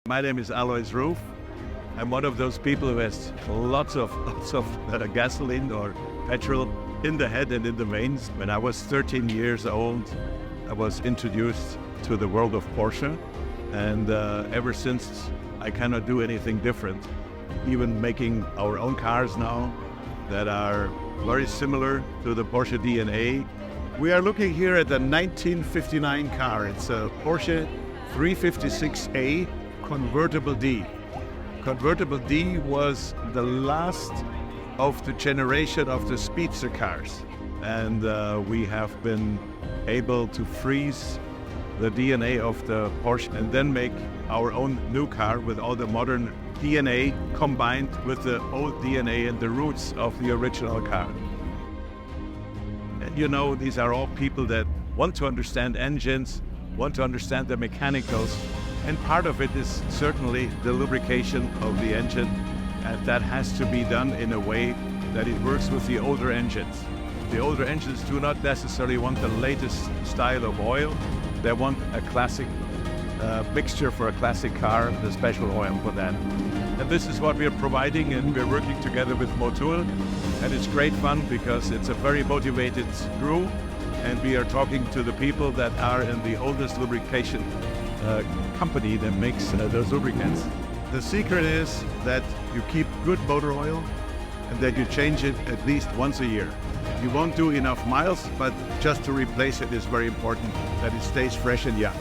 My name is Alois Ruf. I'm one of those people who has lots of gasoline or petrol in the head and in the veins. When I was 13 years old, I was introduced to the world of Porsche, and ever since I cannot do anything different. Even making our own cars now that are very similar to the Porsche DNA. We are looking here at the 1959 car. It's a Porsche 356A Convertible D. Convertible D was the last of the generation of the speedster cars. And we have been able to freeze the DNA of the Porsche and then make our own new car with all the modern DNA combined with the old DNA and the roots of the original car. And you know, these are all people that want to understand engines, want to understand the mechanicals, and part of it is certainly the lubrication of the engine, and that has to be done in a way that it works with the older engines. The older engines do not necessarily want the latest style of oil. They want a classic mixture for a classic car, the special oil for that. And this is what we are providing, and we're working together with Motul. And it's great fun because it's a very motivated crew, and we are talking to the people that are in the oldest lubrication company that makes those lubricants. The secret is that you keep good motor oil and that you change it at least once a year. You won't do enough miles, but just to replace it is very important that it stays fresh and young.